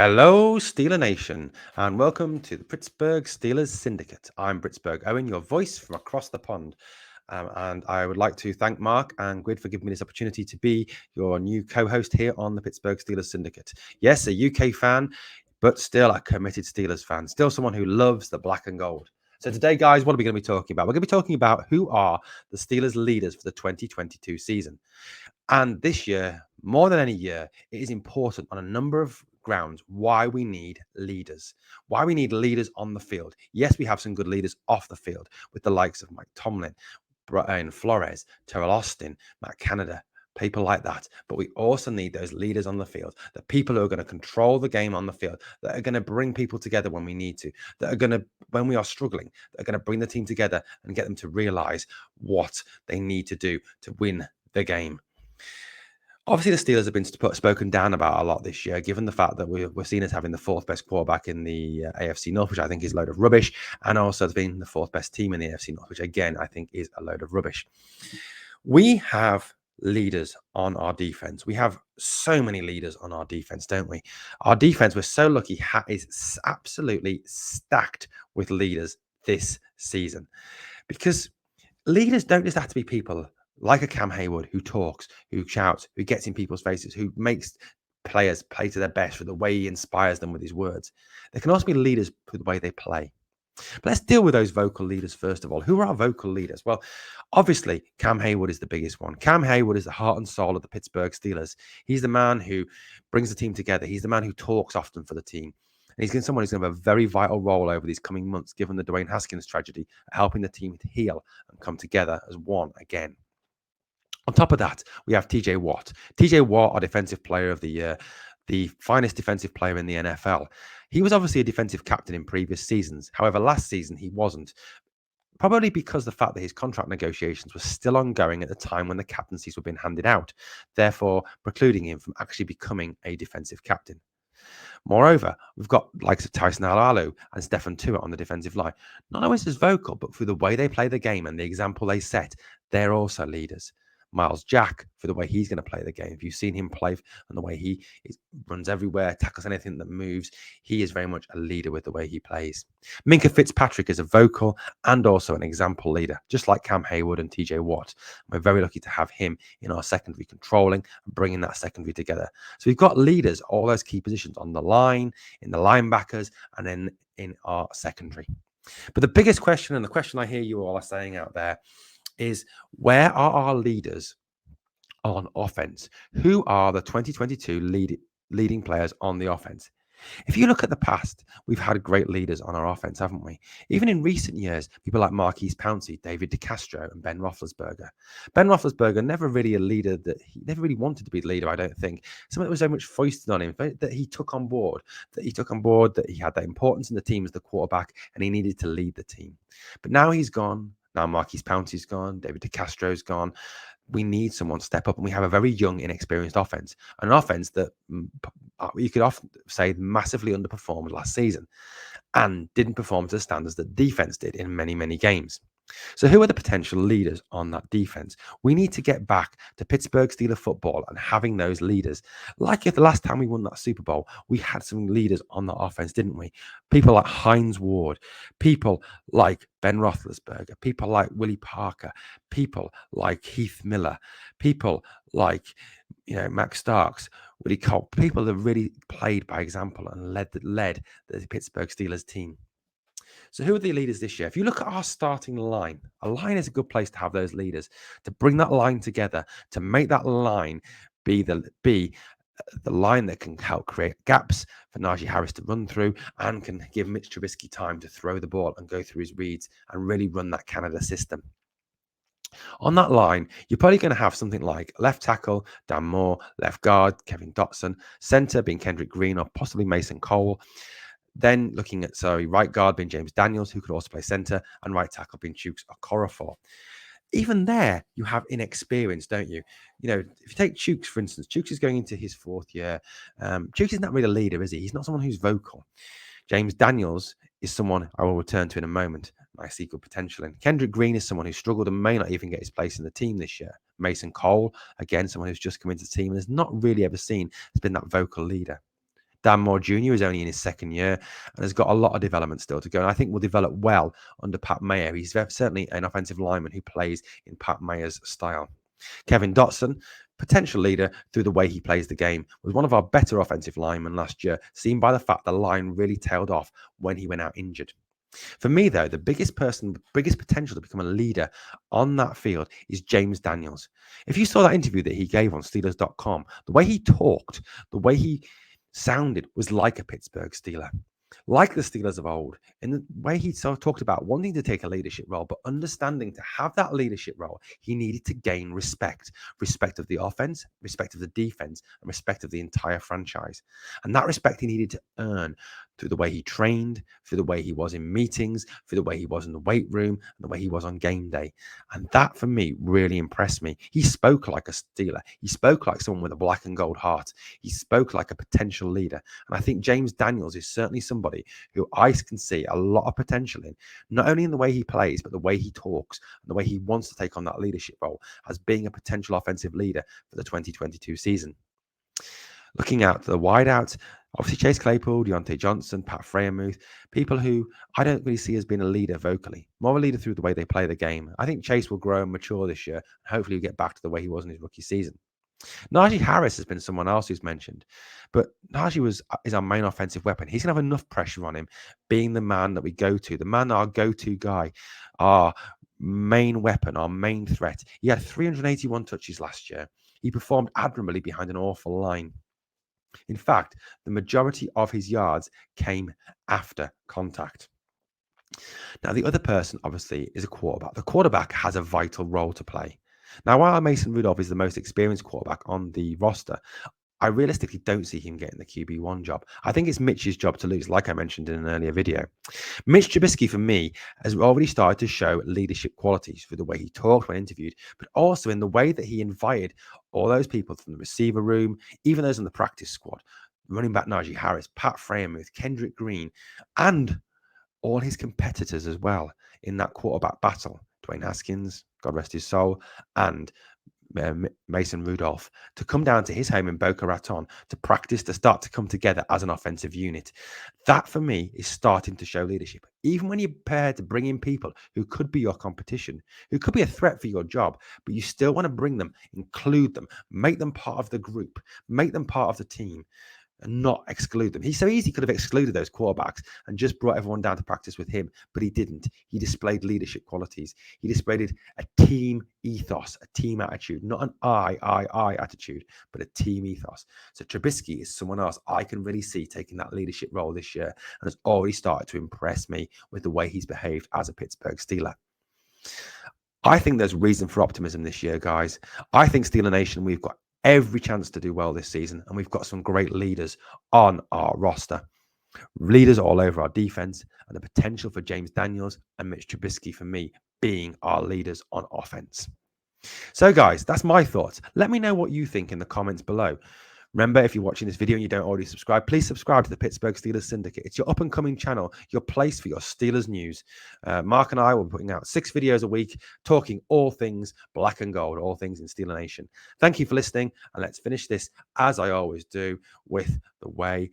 Hello, Steeler Nation, and welcome to the Pittsburgh Steelers Syndicate. I'm Britsburgh Owen, your voice from across the pond. And I would like to thank Mark and Grid for giving me this opportunity to be your new co-host here on the Pittsburgh Steelers Syndicate. Yes, a UK fan, but still a committed Steelers fan, still someone who loves the black and gold. So today, guys, what are we going to be talking about? We're going to be talking about who are the Steelers leaders for the 2022 season. And this year, more than any year, it is important on a number of grounds why we need leaders, why we need leaders on the field. Yes, we have some good leaders off the field with the likes of Mike Tomlin, Brian Flores, Terrell Austin, Matt Canada, people like that. But we also need those leaders on the field, the people who are going to control the game on the field, that are going to bring people together when we need to, that are going to, when we are struggling, that are going to bring the team together and get them to realize what they need to do to win the game. Obviously, the Steelers have been spoken down about a lot this year, given the fact that we're seen as having the fourth best quarterback in the AFC North, which I think is a load of rubbish, and also as being the fourth best team in the AFC North, which again I think is a load of rubbish. We have leaders on our defense. We have so many leaders on our defense, don't we? Our defense, we're so lucky, is absolutely stacked with leaders this season, because leaders don't just have to be people like a Cam Hayward who talks, who shouts, who gets in people's faces, who makes players play to their best for the way he inspires them with his words. They can also be leaders for the way they play. But let's deal with those vocal leaders first of all. Who are our vocal leaders? Well, obviously, Cam Hayward is the biggest one. Cam Hayward is the heart and soul of the Pittsburgh Steelers. He's the man who brings the team together. He's the man who talks often for the team. And he's someone who's going to have a very vital role over these coming months, given the Dwayne Haskins tragedy, helping the team to heal and come together as one again. On top of that, we have TJ Watt. TJ Watt, our defensive player of the year, the finest defensive player in the NFL. He was obviously a defensive captain in previous seasons. However, last season he wasn't. Probably because the fact that his contract negotiations were still ongoing at the time when the captaincies were being handed out, therefore precluding him from actually becoming a defensive captain. Moreover, we've got likes of Tyson Alalu and Stefan Tuitt on the defensive line. Not always as vocal, but through the way they play the game and the example they set, they're also leaders. Miles Jack, for the way he's going to play the game. If you've seen him play and the way he runs everywhere, tackles anything that moves, he is very much a leader with the way he plays. Minka Fitzpatrick is a vocal and also an example leader, just like Cam Hayward and TJ Watt. We're very lucky to have him in our secondary, controlling and bringing that secondary together. So we've got leaders, all those key positions on the line, in the linebackers, and then in our secondary. But the biggest question, and the question I hear you all are saying out there, is where are our leaders on offense? Who are the 2022 leading players on the offense? If you look at the past, we've had great leaders on our offense, haven't we? Even in recent years, people like Marquise Pouncey, David DeCastro, and Ben Roethlisberger. Ben Roethlisberger never really a leader that he never really wanted to be the leader, I don't think. Something that was so much foisted on him that he took on board, that he had that importance in the team as the quarterback, and he needed to lead the team. But now he's gone. Now Marquise Pouncey's gone. David DeCastro's gone. We need someone to step up, and we have a very young, inexperienced offense. An offense that you could often say massively underperformed last season and didn't perform to the standards that defense did in many, many games. So who are the potential leaders on that defense? We need to get back to Pittsburgh Steelers football and having those leaders. Like if the last time we won that Super Bowl, we had some leaders on the offense, didn't we? People like Hines Ward, people like Ben Roethlisberger, people like Willie Parker, people like Heath Miller, people like Max Starks, Willie Cobb, people that really played by example and led the Pittsburgh Steelers team. So who are the leaders this year? If you look at our starting line, a line is a good place to have those leaders, to bring that line together, to make that line be the line that can help create gaps for Najee Harris to run through and can give Mitch Trubisky time to throw the ball and go through his reads and really run that Canada system. On that line, you're probably going to have something like left tackle, Dan Moore, left guard, Kevin Dotson, center being Kendrick Green or possibly Mason Cole. Then looking at, right guard being James Daniels, who could also play center, and right tackle being Chukes Okorafor. Even there, you have inexperience, don't you? If you take Chukes, for instance, Chukes is going into his fourth year. Chukes is not really a leader, is he? He's not someone who's vocal. James Daniels is someone I will return to in a moment. Nice equal potential. And Kendrick Green is someone who struggled and may not even get his place in the team this year. Mason Cole, again, someone who's just come into the team and has not really ever seen has been that vocal leader. Dan Moore Jr. is only in his second year and has got a lot of development still to go. And I think will develop well under Pat Mayer. He's certainly an offensive lineman who plays in Pat Mayer's style. Kevin Dotson, potential leader through the way he plays the game, was one of our better offensive linemen last year, seen by the fact the line really tailed off when he went out injured. For me, though, the biggest potential to become a leader on that field is James Daniels. If you saw that interview that he gave on Steelers.com, the way he talked, the way he sounded was like a Pittsburgh Steeler. Like the Steelers of old, in the way he sort of talked about wanting to take a leadership role, but understanding to have that leadership role, he needed to gain respect of the offense, respect of the defense, and respect of the entire franchise. And that respect he needed to earn through the way he trained, through the way he was in meetings, through the way he was in the weight room, and the way he was on game day. And that, for me, really impressed me. He spoke like a Steeler. He spoke like someone with a black and gold heart. He spoke like a potential leader. And I think James Daniels is certainly somebody who I can see a lot of potential in, not only in the way he plays, but the way he talks and the way he wants to take on that leadership role as being a potential offensive leader for the 2022 season. Looking out to the wideouts, obviously Chase Claypool, Deontay Johnson, Pat Freiermuth, people who I don't really see as being a leader vocally, more a leader through the way they play the game. I think Chase will grow and mature this year, and hopefully he'll get back to the way he was in his rookie season. Najee Harris has been someone else who's mentioned, but Najee is our main offensive weapon. He's going to have enough pressure on him, being the man that we go to, the man, our go-to guy, our main weapon, our main threat. He had 381 touches last year. He performed admirably behind an awful line. In fact, the majority of his yards came after contact. Now, the other person, obviously, is a quarterback. The quarterback has a vital role to play. Now, while Mason Rudolph is the most experienced quarterback on the roster, I realistically don't see him getting the QB1 job. I think it's Mitch's job to lose, like I mentioned in an earlier video. Mitch Trubisky, for me, has already started to show leadership qualities through the way he talked when interviewed, but also in the way that he invited all those people from the receiver room, even those in the practice squad, running back Najee Harris, Pat Freiermuth, Kendrick Green, and all his competitors as well in that quarterback battle. Dwayne Haskins, God rest his soul, and Mason Rudolph, to come down to his home in Boca Raton to practice, to start to come together as an offensive unit. That, for me, is starting to show leadership. Even when you're prepared to bring in people who could be your competition, who could be a threat for your job, but you still want to bring them, include them, make them part of the group, make them part of the team, and not exclude them. He so easily could have excluded those quarterbacks and just brought everyone down to practice with him, but he didn't. He displayed leadership qualities. He displayed a team ethos, a team attitude, not an I attitude, but a team ethos. So Trubisky is someone else I can really see taking that leadership role this year and has already started to impress me with the way he's behaved as a Pittsburgh Steeler. I think there's reason for optimism this year, guys. I think Steeler Nation, we've got every chance to do well this season, and we've got some great leaders on our roster. Leaders all over our defense, and the potential for James Daniels and Mitch Trubisky, for me, being our leaders on offense. So, guys, that's my thoughts. Let me know what you think in the comments below. Remember, if you're watching this video and you don't already subscribe, please subscribe to the Pittsburgh Steelers Syndicate. It's your up-and-coming channel, your place for your Steelers news. Mark and I will be putting out 6 videos a week, talking all things black and gold, all things in Steeler Nation. Thank you for listening, and let's finish this, as I always do, with the way